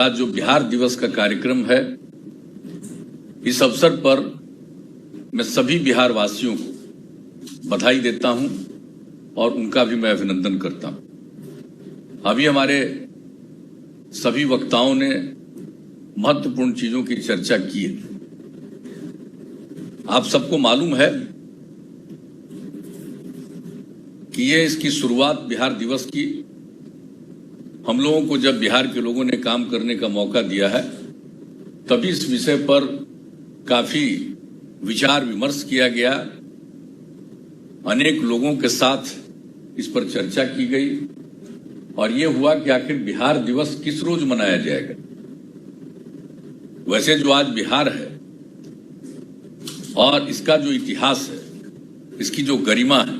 आज जो बिहार दिवस का कार्यक्रम है, इस अवसर पर मैं सभी बिहार वासियों को बधाई देता हूं और उनका भी मैं अभिनंदन करता हूं। अभी हमारे सभी वक्ताओं ने महत्वपूर्ण चीजों की चर्चा की है। आप सबको मालूम है कि ये इसकी शुरुआत बिहार दिवस की हम लोगों को जब बिहार के लोगों ने काम करने का मौका दिया है, तभी इस विषय पर काफी विचार विमर्श किया गया। अनेक लोगों के साथ इस पर चर्चा की गई और ये हुआ कि आखिर बिहार दिवस किस रोज मनाया जाएगा। वैसे जो आज बिहार है और इसका जो इतिहास है, इसकी जो गरिमा है,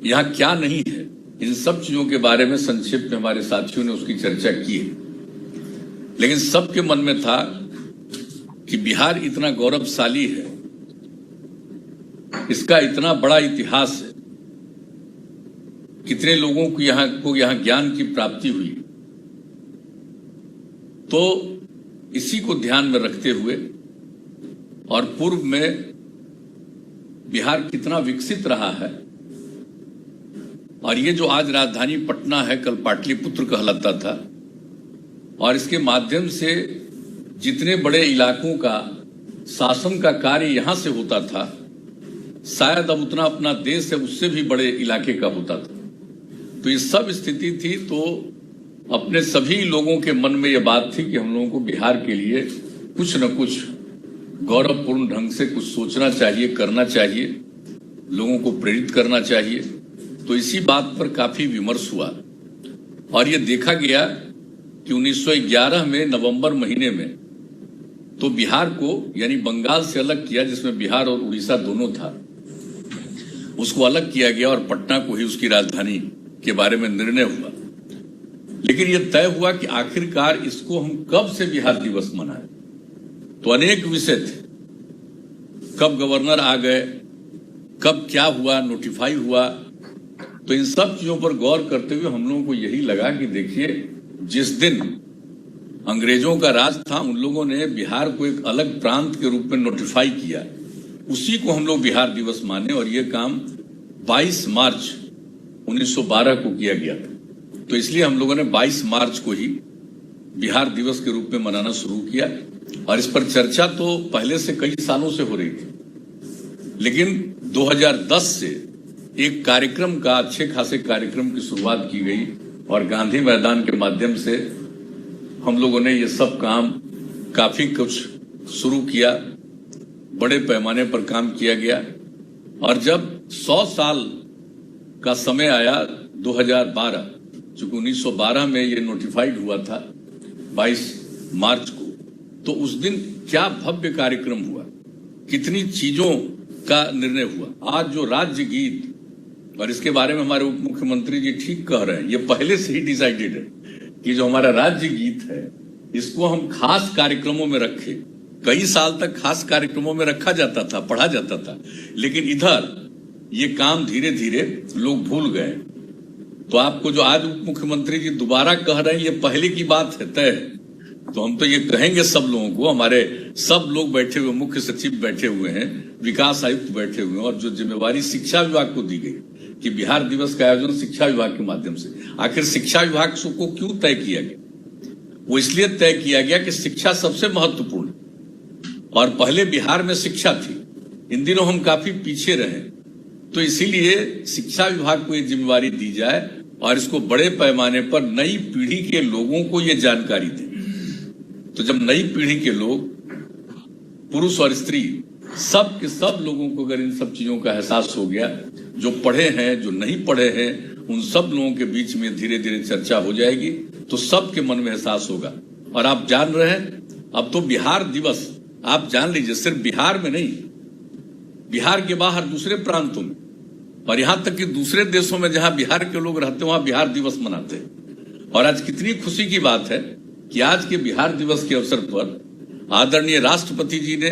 यहां क्या नहीं है, इन सब चीजों के बारे में संक्षिप्त में हमारे साथियों ने उसकी चर्चा की है। लेकिन सबके मन में था कि बिहार इतना गौरवशाली है, इसका इतना बड़ा इतिहास है, कितने लोगों को यहां ज्ञान की प्राप्ति हुई। तो इसी को ध्यान में रखते हुए और पूर्व में बिहार कितना विकसित रहा है, और ये जो आज राजधानी पटना है, कल पाटलिपुत्र कहलाता था, और इसके माध्यम से जितने बड़े इलाकों का शासन का कार्य यहां से होता था, शायद अब उतना अपना देश है उससे भी बड़े इलाके का होता था। तो ये सब स्थिति थी। तो अपने सभी लोगों के मन में ये बात थी कि हम लोगों को बिहार के लिए कुछ न कुछ गौरवपूर्ण ढंग से कुछ सोचना चाहिए, करना चाहिए, लोगों को प्रेरित करना चाहिए। तो इसी बात पर काफी विमर्श हुआ और ये देखा गया कि 1911 में नवंबर महीने में तो बिहार को यानी बंगाल से अलग किया, जिसमें बिहार और उड़ीसा दोनों था, उसको अलग किया गया और पटना को ही उसकी राजधानी के बारे में निर्णय हुआ। लेकिन यह तय हुआ कि आखिरकार इसको हम कब से बिहार दिवस मनाएं। तो अनेक विषय थे, कब गवर्नर आ गए, कब क्या हुआ, नोटिफाई हुआ। तो इन सब चीजों पर गौर करते हुए हम लोगों को यही लगा कि देखिए, जिस दिन अंग्रेजों का राज था, उन लोगों ने बिहार को एक अलग प्रांत के रूप में नोटिफाई किया, उसी को हम लोग बिहार दिवस माने। और ये काम 22 मार्च 1912 को किया गया था। तो इसलिए हम लोगों ने 22 मार्च को ही बिहार दिवस के रूप में मनाना शुरू किया। और इस पर चर्चा तो पहले से कई सालों से हो रही थी, लेकिन 2010 से एक कार्यक्रम का, अच्छे खासे कार्यक्रम की शुरुआत की गई और गांधी मैदान के माध्यम से हम लोगों ने ये सब काम काफी कुछ शुरू किया, बड़े पैमाने पर काम किया गया। और जब 100 साल का समय आया 2012, चूंकि 1912 में ये नोटिफाइड हुआ था 22 मार्च को, तो उस दिन क्या भव्य कार्यक्रम हुआ, कितनी चीजों का निर्णय हुआ। आज जो राज्य गीत, और इसके बारे में हमारे उप मुख्यमंत्री जी ठीक कह रहे हैं, ये पहले से ही डिसाइडेड है कि जो हमारा राज्य गीत है, इसको हम खास कार्यक्रमों में रखें। कई साल तक खास कार्यक्रमों में रखा जाता था, पढ़ा जाता था, लेकिन इधर ये काम धीरे धीरे लोग भूल गए। तो आपको जो आज उप मुख्यमंत्री जी दोबारा कह रहे हैं, ये पहले की बात है, तय है। तो हम तो ये कहेंगे सब लोगों को, हमारे सब लोग बैठे हुए, मुख्य सचिव बैठे हुए हैं, विकास आयुक्त बैठे हुए हैं, और जो जिम्मेवारी शिक्षा विभाग को दी गई कि बिहार दिवस का आयोजन शिक्षा विभाग के माध्यम से। आखिर शिक्षा विभाग को क्यों तय किया गया? वो इसलिए तय किया गया कि शिक्षा सबसे महत्वपूर्ण है और पहले बिहार में शिक्षा थी। इन दिनों हम काफी पीछे रहे, तो इसीलिए शिक्षा विभाग को ये जिम्मेवारी दी जाए और इसको बड़े पैमाने पर नई पीढ़ी के लोगों को ये जानकारी दे। तो जब नई पीढ़ी के लोग, पुरुष और स्त्री, सब के सब लोगों को अगर इन सब चीजों का एहसास हो गया, जो पढ़े हैं, जो नहीं पढ़े हैं, उन सब लोगों के बीच में धीरे धीरे चर्चा हो जाएगी, तो सबके मन में एहसास होगा। और आप जान रहे हैं, अब तो बिहार दिवस आप जान लीजिए, सिर्फ बिहार में नहीं, बिहार के बाहर दूसरे प्रांतों में और यहां तक कि दूसरे देशों में जहां बिहार के लोग रहते हैं, वहां बिहार दिवस मनाते हैं। और आज कितनी खुशी की बात है कि आज के बिहार दिवस के अवसर पर आदरणीय राष्ट्रपति जी ने,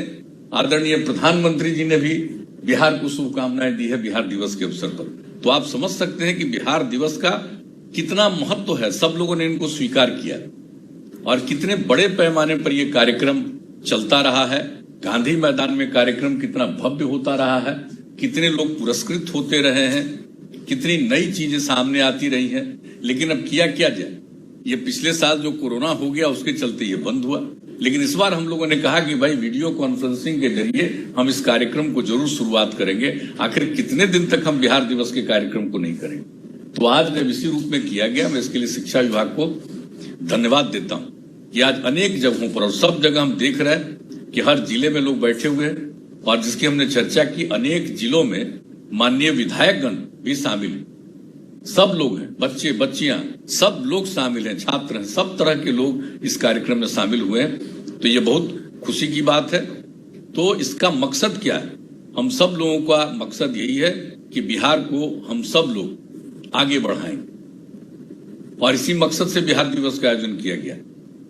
आदरणीय प्रधानमंत्री जी ने भी बिहार को शुभकामनाएं दी है बिहार दिवस के अवसर पर। तो आप समझ सकते हैं कि बिहार दिवस का कितना महत्व है, सब लोगों ने इनको स्वीकार किया और कितने बड़े पैमाने पर यह कार्यक्रम चलता रहा है। गांधी मैदान में कार्यक्रम कितना भव्य होता रहा है, कितने लोग पुरस्कृत होते रहे हैं, कितनी नई चीजें सामने आती रही हैं। लेकिन अब किया क्या जाए, ये पिछले साल जो कोरोना हो गया उसके चलते ये बंद हुआ, लेकिन इस बार हम लोगों ने कहा कि भाई वीडियो कॉन्फ्रेंसिंग के जरिए हम इस कार्यक्रम को जरूर शुरुआत करेंगे। आखिर कितने दिन तक हम बिहार दिवस के कार्यक्रम को नहीं करेंगे, तो आज जब इसी रूप में किया गया, मैं इसके लिए शिक्षा विभाग को धन्यवाद देता हूं कि आज अनेक जगहों पर और सब जगह हम देख रहे हैं कि हर जिले में लोग बैठे हुए हैं और जिसकी हमने चर्चा की, अनेक जिलों में माननीय विधायकगण भी शामिल हैं, सब लोग हैं, बच्चे बच्चियां सब लोग शामिल हैं, छात्र हैं, सब तरह के लोग इस कार्यक्रम में शामिल हुए हैं। तो ये बहुत खुशी की बात है। तो इसका मकसद क्या है? हम सब लोगों का मकसद यही है कि बिहार को हम सब लोग आगे बढ़ाएंगे और इसी मकसद से बिहार दिवस का आयोजन किया गया।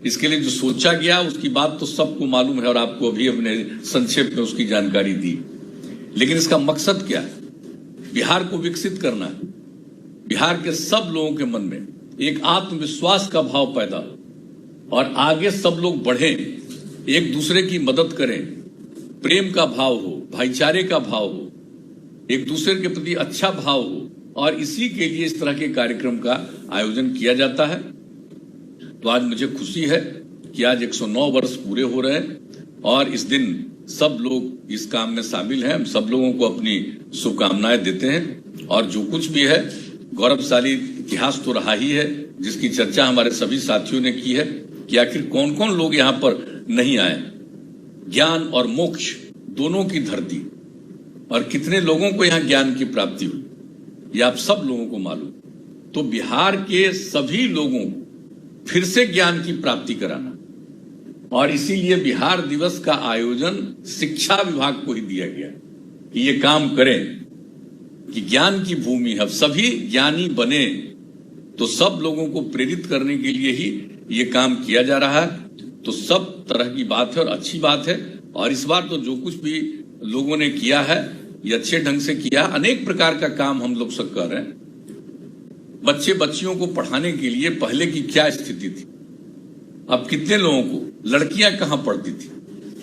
इसके लिए जो सोचा गया उसकी बात तो सबको मालूम है और आपको अभी अपने संक्षेप में उसकी जानकारी दी। लेकिन इसका मकसद क्या है? बिहार को विकसित करना है, बिहार के सब लोगों के मन में एक आत्मविश्वास का भाव पैदा हो और आगे सब लोग बढ़ें, एक दूसरे की मदद करें, प्रेम का भाव हो, भाईचारे का भाव हो, एक दूसरे के प्रति अच्छा भाव हो, और इसी के लिए इस तरह के कार्यक्रम का आयोजन किया जाता है। तो आज मुझे खुशी है कि आज 109 वर्ष पूरे हो रहे हैं और इस दिन सब लोग इस काम में शामिल हैं। हम सब लोगों को अपनी शुभकामनाएं देते हैं और जो कुछ भी है गौरवशाली इतिहास तो रहा ही है, जिसकी चर्चा हमारे सभी साथियों ने की है कि आखिर कौन कौन लोग यहाँ पर नहीं आए। ज्ञान और मोक्ष दोनों की धरती, और कितने लोगों को यहाँ ज्ञान की प्राप्ति हुई, ये आप सब लोगों को मालूम। तो बिहार के सभी लोगों को फिर से ज्ञान की प्राप्ति कराना, और इसीलिए बिहार दिवस का आयोजन शिक्षा विभाग को ही दिया गया कि ये काम करें कि ज्ञान की भूमि है, सभी ज्ञानी बने। तो सब लोगों को प्रेरित करने के लिए ही ये काम किया जा रहा है। तो सब तरह की बात है और अच्छी बात है। और इस बार तो जो कुछ भी लोगों ने किया है ये अच्छे ढंग से किया। अनेक प्रकार का काम हम लोग सब कर रहे हैं। बच्चे बच्चियों को पढ़ाने के लिए पहले की क्या स्थिति थी, अब कितने लोगों को, लड़कियां कहां पढ़ती थी,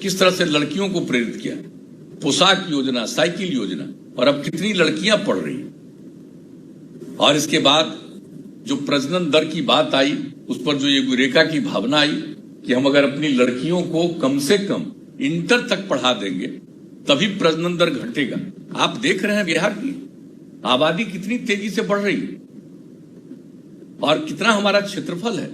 किस तरह से लड़कियों को प्रेरित किया, पोशाक योजना, साइकिल योजना, और अब कितनी लड़कियां पढ़ रही हैं। और इसके बाद जो प्रजनन दर की बात आई, उस पर जो ये यूरेका की भावना आई कि हम अगर अपनी लड़कियों को कम से कम इंटर तक पढ़ा देंगे तभी प्रजनन दर घटेगा। आप देख रहे हैं बिहार की आबादी कितनी तेजी से बढ़ रही है और कितना हमारा क्षेत्रफल है।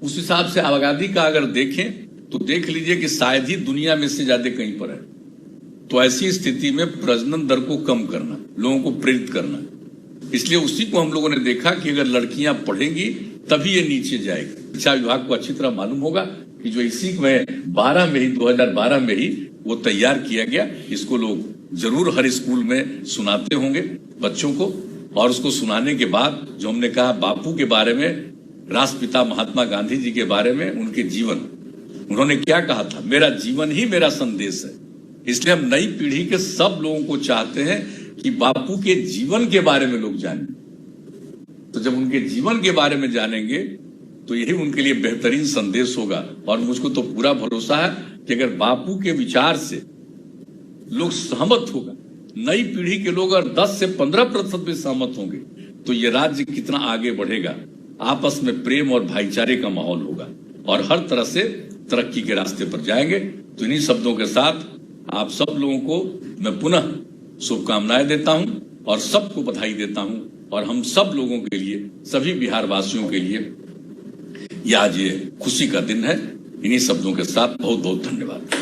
उस हिसाब से आबादी का अगर देखें तो देख लीजिए कि शायद ही दुनिया में से ज्यादा कहीं पर है। तो ऐसी स्थिति में प्रजनन दर को कम करना, लोगों को प्रेरित करना, इसलिए उसी को हम लोगों ने देखा कि अगर लड़कियां पढ़ेंगी तभी ये नीचे जाएगी। शिक्षा विभाग को अच्छी तरह मालूम होगा कि जो इसी में 2012 में ही वो तैयार किया गया, इसको लोग जरूर हर स्कूल में सुनाते होंगे बच्चों को। और उसको सुनाने के बाद जो हमने कहा बापू के बारे में, राष्ट्रपिता महात्मा गांधी जी के बारे में, उनके जीवन, उन्होंने क्या कहा था, मेरा जीवन ही मेरा संदेश है। इसलिए हम नई पीढ़ी के सब लोगों को चाहते हैं कि बापू के जीवन के बारे में लोग जानें। तो जब उनके जीवन के बारे में जानेंगे तो यही उनके लिए बेहतरीन संदेश होगा। और मुझको तो पूरा भरोसा है कि अगर बापू के विचार से लोग सहमत होगा, नई पीढ़ी के लोग अगर 10 से 15% भी सहमत होंगे तो ये राज्य कितना आगे बढ़ेगा। आपस में प्रेम और भाईचारे का माहौल होगा और हर तरह से तरक्की के रास्ते पर जाएंगे। तो इन्हीं शब्दों के साथ आप सब लोगों को मैं पुनः शुभकामनाएं देता हूं और सबको बधाई देता हूं। और हम सब लोगों के लिए, सभी बिहार वासियों के लिए ये आज ये खुशी का दिन है। इन्हीं शब्दों के साथ बहुत बहुत धन्यवाद।